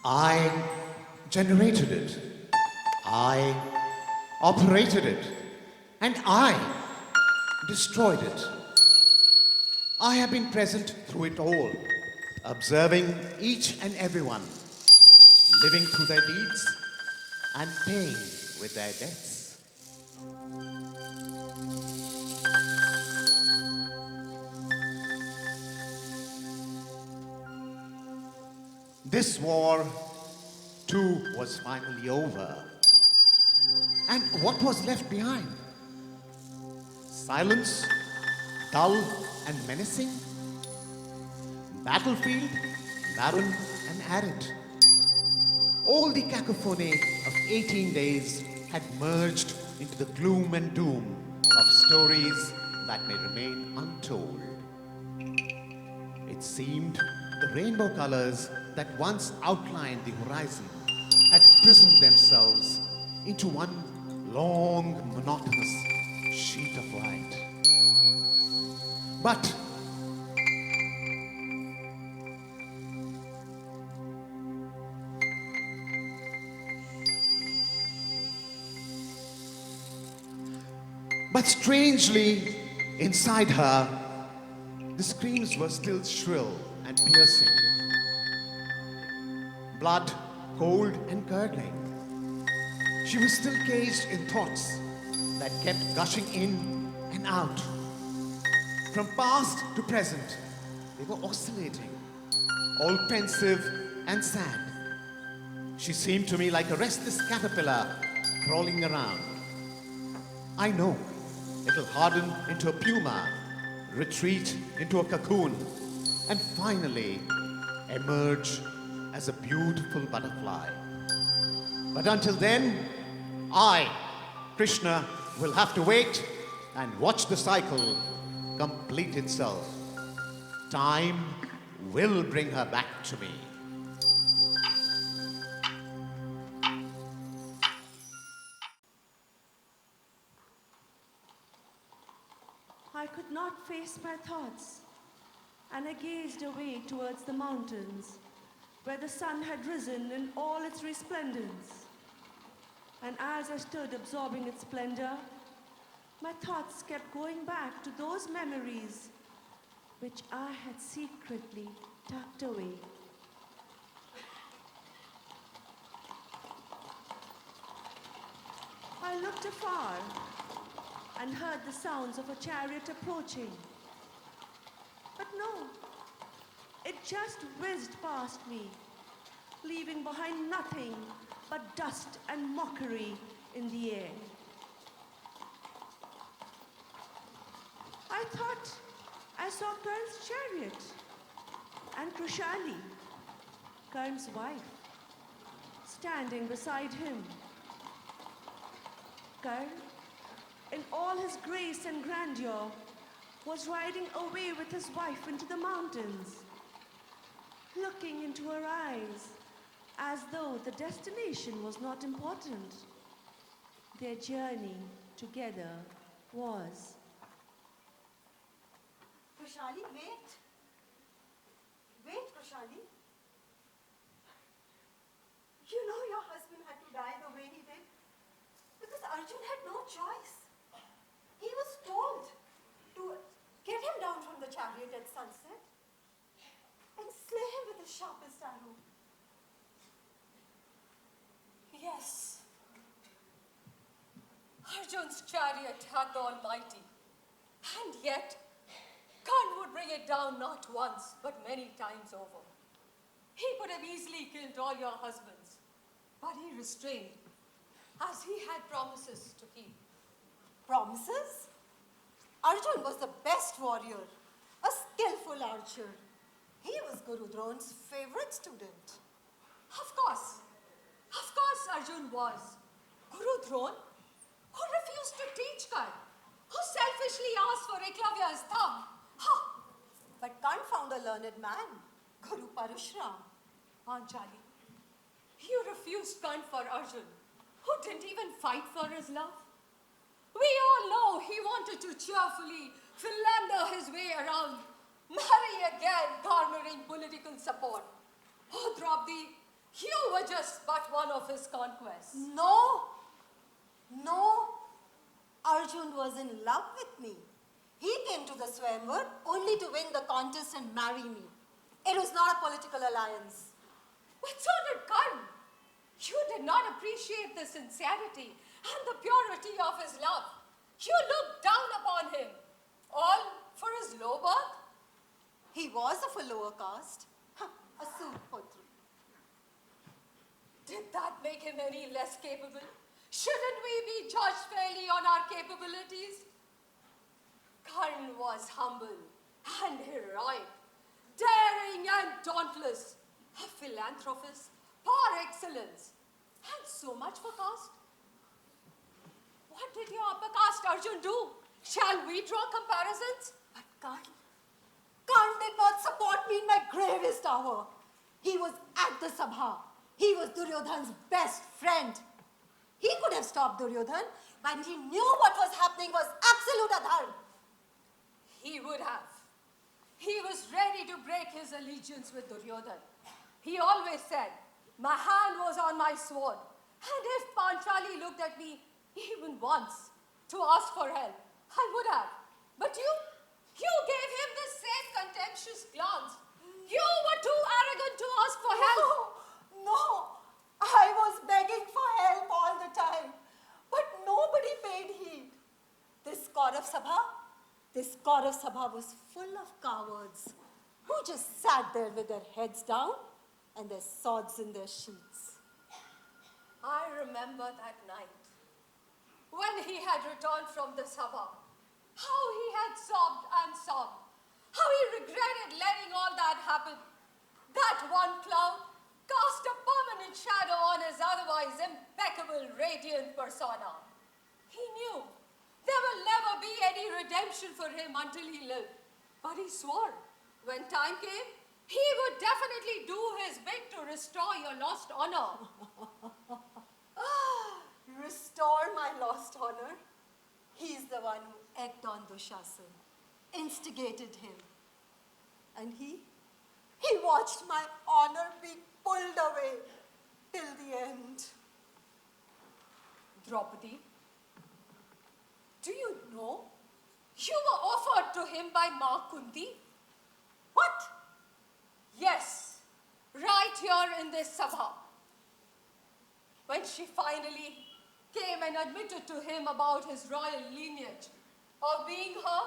I generated it. I operated it. And I destroyed it. I have been present through it all, observing each and everyone, living through their deeds and paying with their debts. This war, too, was finally over. And what was left behind? Silence, dull and menacing. Battlefield, barren and arid. All the cacophony of 18 days had merged into the gloom and doom of stories that may remain untold. It seemed the rainbow colors that once outlined the horizon had prismed themselves into one long, monotonous sheet of light. But strangely, inside her, the screams were still shrill and piercing. Blood, cold and curdling. She was still caged in thoughts that kept gushing in and out. From past to present, they were oscillating, all pensive and sad. She seemed to me like a restless caterpillar crawling around. I know it'll harden into a puma, retreat into a cocoon, and finally emerge as a beautiful butterfly. But until then, I, Krishna, will have to wait and watch the cycle complete itself. Time will bring her back to me. I could not face my thoughts, and I gazed away towards the mountains, where the sun had risen in all its resplendence. And as I stood absorbing its splendor, my thoughts kept going back to those memories which I had secretly tucked away. I looked afar and heard the sounds of a chariot approaching. But no, it just whizzed past me, leaving behind nothing but dust and mockery in the air. I thought I saw Karn's chariot and Krushali, Karn's wife, standing beside him. Karn, in all his grace and grandeur, was riding away with his wife into the mountains, looking into her eyes as though the destination was not important. Their journey together was. Krushali, wait. Wait, Krushali. You know your husband had to die the way he did because Arjun had no choice. He was told to get him down from the chariot at sunset and slay him with his sharpest arrow. Yes. Arjun's chariot had the Almighty, and yet Karn would bring it down not once, but many times over. He could have easily killed all your husbands, but he restrained, as he had promises to keep. Promises? Arjun was the best warrior, a skillful archer. He was Guru Dron's favorite student. Of course Arjun was. Guru Dron, who refused to teach Karn, who selfishly asked for Eklavya's thumb. But Karn found a learned man, Guru Parashram. Anjali, you refused Karn for Arjun, who didn't even fight for his love. We all know he wanted to cheerfully philander his way around, marry again, garnering political support. Oh, Draupadi, You were just but one of his conquests. No, no. Arjun was in love with me. He came to the Swayamvar only to win the contest and marry me. It was not a political alliance. But so did Karn. You did not appreciate the sincerity and the purity of his love. You looked down upon him, all for his low birth. He was of a lower caste, a Surputru. Did that make him any less capable? Shouldn't we be judged fairly on our capabilities? Karn was humble and heroic, daring and dauntless, a philanthropist par excellence, and so much for caste. What did your upper caste Arjun do? Shall we draw comparisons? But Karn did not support me in my gravest hour. He was at the Sabha. He was Duryodhan's best friend. He could have stopped Duryodhan, but he knew what was happening was absolute adharma. He would have. He was ready to break his allegiance with Duryodhan. He always said, my hand was on my sword, and if Panchali looked at me even once to ask for help, I would have. But you gave him the same contemptuous glance. You were too arrogant to ask for help. No, I was begging for help all the time, but nobody paid heed. This God of Sabha was full of cowards who just sat there with their heads down and their swords in their sheaths. I remember that night when he had returned from the Sabha, how he had sobbed and sobbed, how he regretted letting all that happen. That one cloud cast a permanent shadow on his otherwise impeccable, radiant persona. He knew there will never be any redemption for him until he lived. But he swore, when time came, he would definitely do his bit to restore your lost honor. Restore my lost honor. He's the one who egged on Dushasan, instigated him. And he watched my honor be pulled away till the end. Draupadi, do you know you were offered to him by Ma Kunti? What? Yes, right here in this Sabha. When she finally came and admitted to him about his royal lineage of being her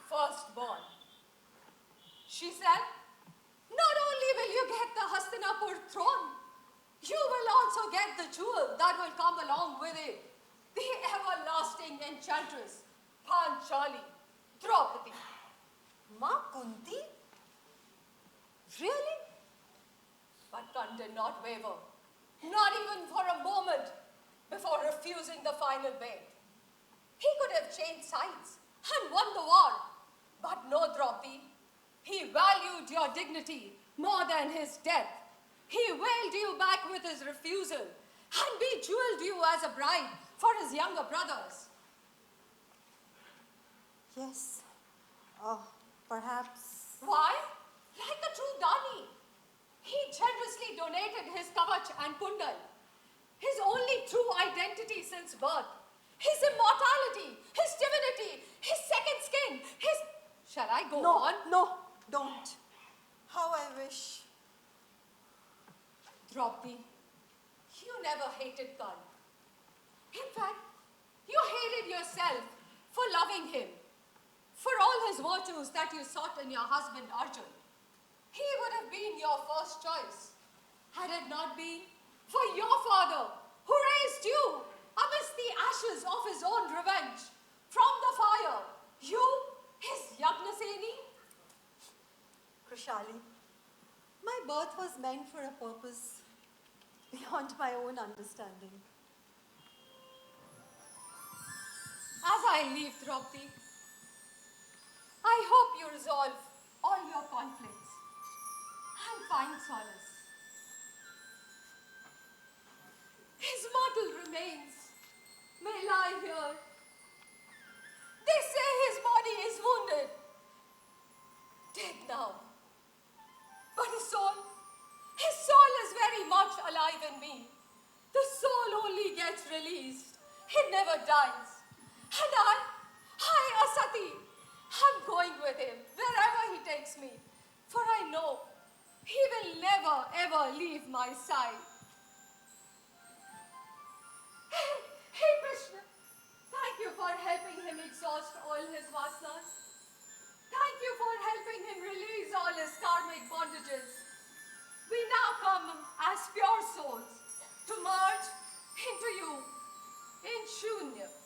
firstborn, she said, not only will you get the Hastinapur throne, you will also get the jewel that will come along with it, the everlasting enchantress, Panchali, Draupadi. Ma Kunti? Really? But Kant did not waver, not even for a moment, before refusing the final bait. He could have changed sides and won the war, but no, Draupadi. He valued your dignity more than his death. He wailed you back with his refusal and bejeweled you as a bride for his younger brothers. Yes. Perhaps. Why? Like a true Dani. He generously donated his kavach and kundal, his only true identity since birth, his immortality, his divinity, his second skin, his... Shall I go on? No, don't. How I wish. Draupadi, you never hated Kant. In fact, you hated yourself for loving him, for all his virtues that you sought in your husband Arjun. He would have been your first choice, had it not been for your father, who raised you amidst the ashes of his own revenge, from the fire, you, his Yagnaseni. Krishali, my birth was meant for a purpose beyond my own understanding. As I leave Draupadi, I hope you resolve all your conflicts and find solace. His mortal remains may lie here. They say his body is wounded, dead now. But his soul is very gets released, he never dies. And I, Asati, I'm going with him wherever he takes me, for I know he will never ever leave my side. Hey Krishna, thank you for helping him exhaust all his vasanas. Thank you for helping him release all his karmic bondages. We now come as pure souls to merge into you in Shunya.